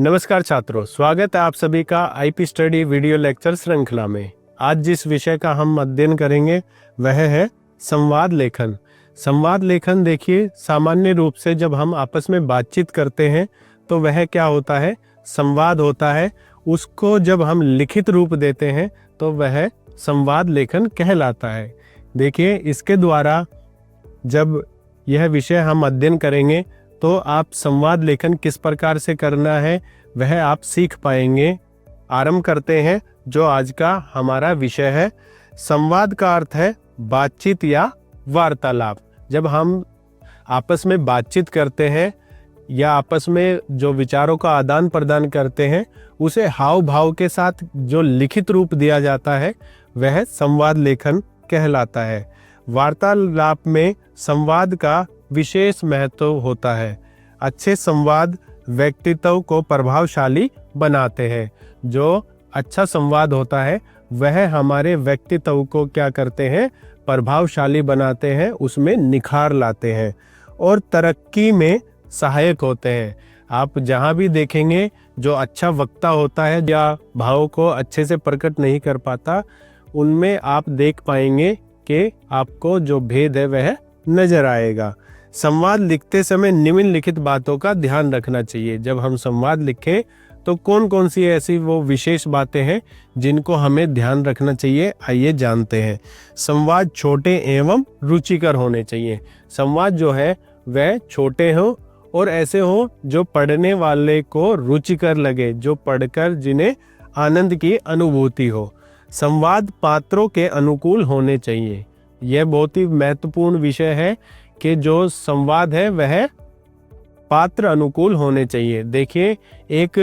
नमस्कार छात्रों, स्वागत है आप सभी का आईपी स्टडी वीडियो लेक्चर श्रृंखला में। आज जिस विषय का हम अध्ययन करेंगे वह है संवाद लेखन। संवाद लेखन देखिए, सामान्य रूप से जब हम आपस में बातचीत करते हैं तो वह क्या होता है, संवाद होता है। उसको जब हम लिखित रूप देते हैं तो वह संवाद लेखन कहलाता है। देखिए, इसके द्वारा जब यह विषय हम अध्ययन करेंगे तो आप संवाद लेखन किस प्रकार से करना है वह आप सीख पाएंगे। आरंभ करते हैं जो आज का हमारा विषय है। संवाद का अर्थ है बातचीत या वार्तालाप। जब हम आपस में बातचीत करते हैं या आपस में जो विचारों का आदान प्रदान करते हैं उसे हाव भाव के साथ जो लिखित रूप दिया जाता है वह संवाद लेखन कहलाता है। वार्तालाप में संवाद का विशेष महत्व होता है। अच्छे संवाद व्यक्तित्व को प्रभावशाली बनाते हैं। जो अच्छा संवाद होता है वह हमारे व्यक्तित्व को क्या करते हैं, प्रभावशाली बनाते हैं, उसमें निखार लाते हैं और तरक्की में सहायक होते हैं। आप जहाँ भी देखेंगे जो अच्छा वक्ता होता है या भाव को अच्छे से प्रकट नहीं कर पाता, उनमें आप देख पाएंगे कि आपको जो भेद है वह नजर आएगा। संवाद लिखते समय निम्नलिखित बातों का ध्यान रखना चाहिए। जब हम संवाद लिखें तो कौन कौन सी ऐसी वो विशेष बातें हैं जिनको हमें ध्यान रखना चाहिए, आइए जानते हैं। संवाद छोटे एवं रुचिकर होने चाहिए। संवाद जो है वह छोटे हो और ऐसे हो जो पढ़ने वाले को रुचिकर लगे, जो पढ़कर जिन्हें आनंद की अनुभूति हो। संवाद पात्रों के अनुकूल होने चाहिए। यह बहुत ही महत्वपूर्ण विषय है कि जो संवाद है वह पात्र अनुकूल होने चाहिए। देखिए, एक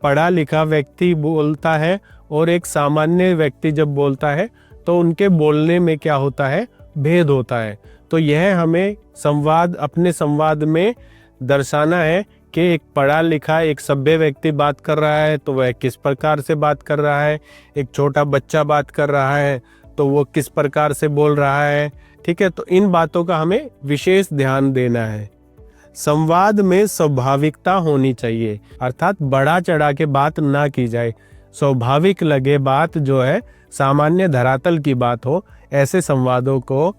पढ़ा लिखा व्यक्ति बोलता है और एक सामान्य व्यक्ति जब बोलता है तो उनके बोलने में क्या होता है, भेद होता है। तो यह हमें संवाद, अपने संवाद में दर्शाना है कि एक पढ़ा लिखा एक सभ्य व्यक्ति बात कर रहा है तो वह किस प्रकार से बात कर रहा है, एक छोटा बच्चा बात कर रहा है तो वो किस प्रकार से बोल रहा है। ठीक है, तो इन बातों का हमें विशेष ध्यान देना है। संवाद में स्वाभाविकता होनी चाहिए, अर्थात बढ़ा चढ़ा के बात ना की जाए। स्वाभाविक लगे बात, जो है सामान्य धरातल की बात हो, ऐसे संवादों को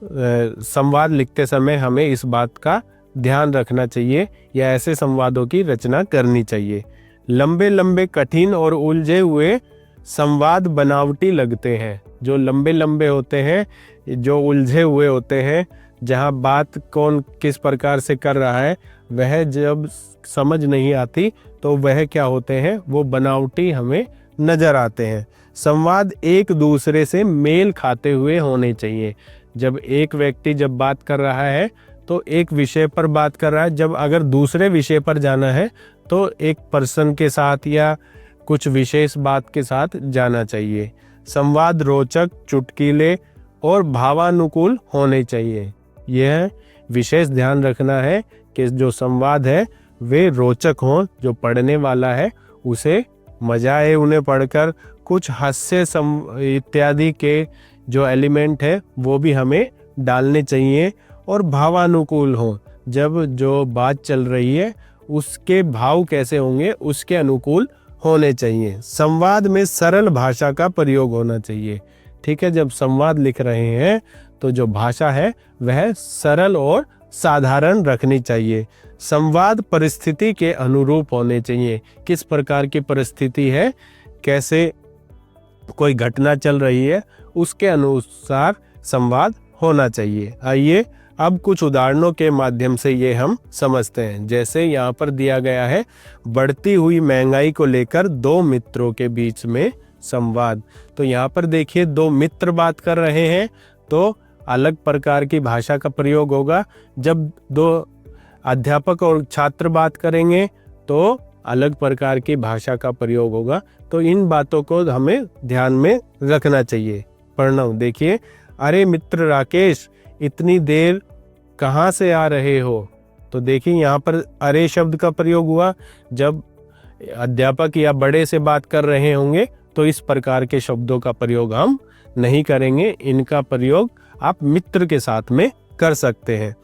संवाद लिखते समय हमें इस बात का ध्यान रखना चाहिए या ऐसे संवादों की रचना करनी चाहिए। लंबे लंबे कठिन और उलझे हुए संवाद बनावटी लगते हैं। जो लंबे लंबे होते हैं, जो उलझे हुए होते हैं, जहाँ बात कौन किस प्रकार से कर रहा है वह जब समझ नहीं आती तो वह क्या होते हैं, वो बनावटी हमें नजर आते हैं। संवाद एक दूसरे से मेल खाते हुए होने चाहिए। जब एक व्यक्ति जब बात कर रहा है तो एक विषय पर बात कर रहा है, जब अगर दूसरे विषय पर जाना है तो एक पर्सन के साथ या कुछ विशेष बात के साथ जाना चाहिए। संवाद रोचक, चुटकीले और भावानुकूल होने चाहिए। यह विशेष ध्यान रखना है कि जो संवाद है वे रोचक हों, जो पढ़ने वाला है उसे मजा आए उन्हें पढ़कर। कुछ हास्य इत्यादि के जो एलिमेंट है वो भी हमें डालने चाहिए और भावानुकूल हों। जब जो बात चल रही है उसके भाव कैसे होंगे उसके अनुकूल होने चाहिए। संवाद में सरल भाषा का प्रयोग होना चाहिए। ठीक है, जब संवाद लिख रहे हैं तो जो भाषा है वह सरल और साधारण रखनी चाहिए। संवाद परिस्थिति के अनुरूप होने चाहिए। किस प्रकार की परिस्थिति है, कैसे कोई घटना चल रही है, उसके अनुसार संवाद होना चाहिए। आइए अब कुछ उदाहरणों के माध्यम से ये हम समझते हैं। जैसे यहाँ पर दिया गया है, बढ़ती हुई महंगाई को लेकर दो मित्रों के बीच में संवाद। तो यहाँ पर देखिए, दो मित्र बात कर रहे हैं तो अलग प्रकार की भाषा का प्रयोग होगा। जब दो अध्यापक और छात्र बात करेंगे तो अलग प्रकार की भाषा का प्रयोग होगा। तो इन बातों को हमें ध्यान में रखना चाहिए। प्रणव, देखिए, अरे मित्र राकेश, इतनी देर कहाँ से आ रहे हो। तो देखिए यहाँ पर अरे शब्द का प्रयोग हुआ। जब अध्यापक या बड़े से बात कर रहे होंगे तो इस प्रकार के शब्दों का प्रयोग हम नहीं करेंगे। इनका प्रयोग आप मित्र के साथ में कर सकते हैं।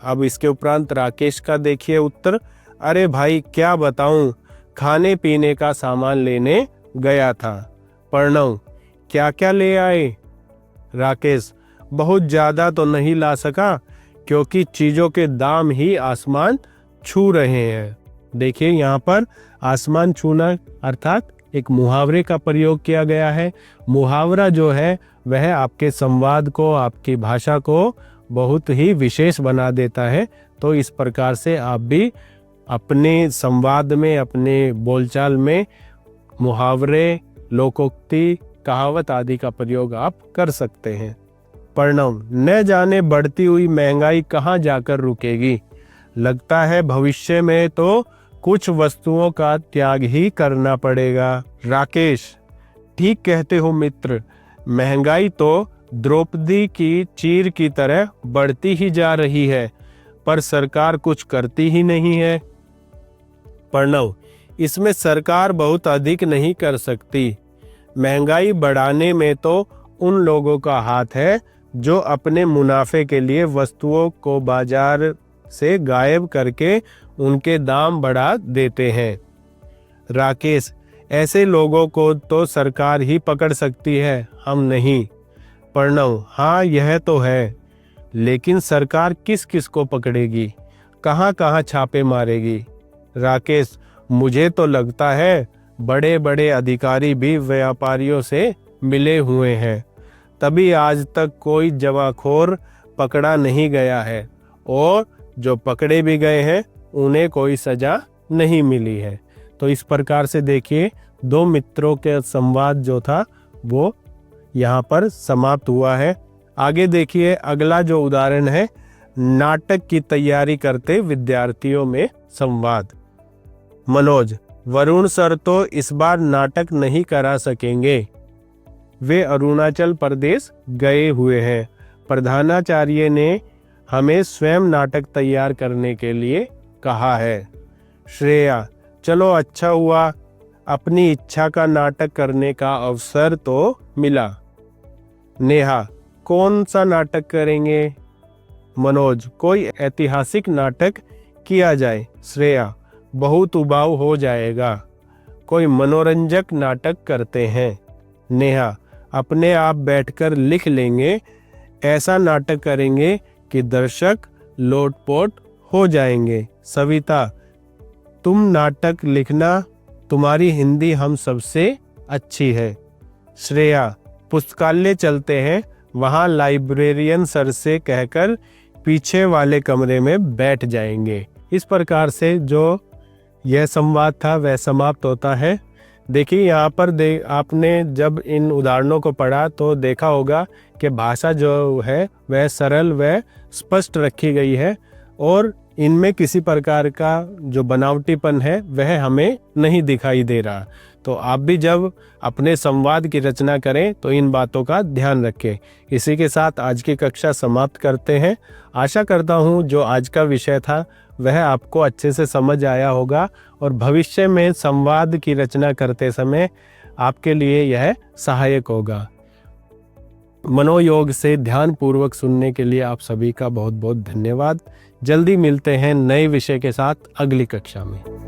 अब इसके उपरांत राकेश का देखिए उत्तर, अरे भाई क्या बताऊं, खाने पीने का सामान लेने गया था। प्रणव, क्या क्या ले आए? राकेश, बहुत ज्यादा तो नहीं ला सका क्योंकि चीजों के दाम ही आसमान छू रहे हैं। देखिए यहाँ पर आसमान छूना अर्थात एक मुहावरे का प्रयोग किया गया है। मुहावरा जो है वह आपके संवाद को, आपकी भाषा को बहुत ही विशेष बना देता है। तो इस प्रकार से आप भी अपने संवाद में, अपने बोलचाल में मुहावरे, लोकोक्ति, कहावत आदि का प्रयोग आप कर सकते हैं। प्रणव, न जाने बढ़ती हुई महंगाई कहाँ जाकर रुकेगी। लगता है भविष्य में तो कुछ वस्तुओं का त्याग ही करना पड़ेगा। राकेश, ठीक कहते हो मित्र, महंगाई तो द्रौपदी की चीर की तरह बढ़ती ही जा रही है, पर सरकार कुछ करती ही नहीं है। प्रणव, इसमें सरकार बहुत अधिक नहीं कर सकती। महंगाई बढ़ाने में तो उन लोगों का हाथ है जो अपने मुनाफे के लिए वस्तुओं को बाजार से गायब करके उनके दाम बढ़ा देते हैं। राकेश, ऐसे लोगों को तो सरकार ही पकड़ सकती है, हम नहीं। प्रणव, हाँ यह तो है, लेकिन सरकार किस किस को पकड़ेगी, कहाँ कहाँ छापे मारेगी? राकेश, मुझे तो लगता है बड़े बड़े अधिकारी भी व्यापारियों से मिले हुए हैं, तभी आज तक कोई जमाखोर पकड़ा नहीं गया है, और जो पकड़े भी गए हैं उन्हें कोई सजा नहीं मिली है। तो इस प्रकार से देखिए दो मित्रों के संवाद जो था वो यहाँ पर समाप्त हुआ है। आगे देखिए अगला जो उदाहरण है, नाटक की तैयारी करते विद्यार्थियों में संवाद। मनोज, वरुण सर तो इस बार नाटक नहीं करा सकेंगे, वे अरुणाचल प्रदेश गए हुए हैं। प्रधानाचार्य ने हमें स्वयं नाटक तैयार करने के लिए कहा है। श्रेया, चलो अच्छा हुआ, अपनी इच्छा का नाटक करने का अवसर तो मिला। नेहा, कौन सा नाटक करेंगे? मनोज, कोई ऐतिहासिक नाटक किया जाए। श्रेया, बहुत उबाऊ हो जाएगा, कोई मनोरंजक नाटक करते हैं। नेहा, अपने आप बैठकर लिख लेंगे, ऐसा नाटक करेंगे कि दर्शक लोटपोट हो जाएंगे। सविता, तुम नाटक लिखना, तुम्हारी हिंदी हम सबसे अच्छी है। श्रेया, पुस्तकालय चलते हैं, वहाँ लाइब्रेरियन सर से कहकर पीछे वाले कमरे में बैठ जाएंगे। इस प्रकार से जो यह संवाद था वह समाप्त होता है। देखिए यहाँ पर आपने जब इन उदाहरणों को पढ़ा तो देखा होगा कि भाषा जो है वह सरल व स्पष्ट रखी गई है और इनमें किसी प्रकार का जो बनावटीपन है वह हमें नहीं दिखाई दे रहा। तो आप भी जब अपने संवाद की रचना करें तो इन बातों का ध्यान रखें। इसी के साथ आज की कक्षा समाप्त करते हैं। आशा करता हूँ जो आज का विषय था वह आपको अच्छे से समझ आया होगा और भविष्य में संवाद की रचना करते समय आपके लिए यह सहायक होगा। मनोयोग से ध्यानपूर्वक सुनने के लिए आप सभी का बहुत बहुत धन्यवाद। जल्दी मिलते हैं नए विषय के साथ अगली कक्षा में।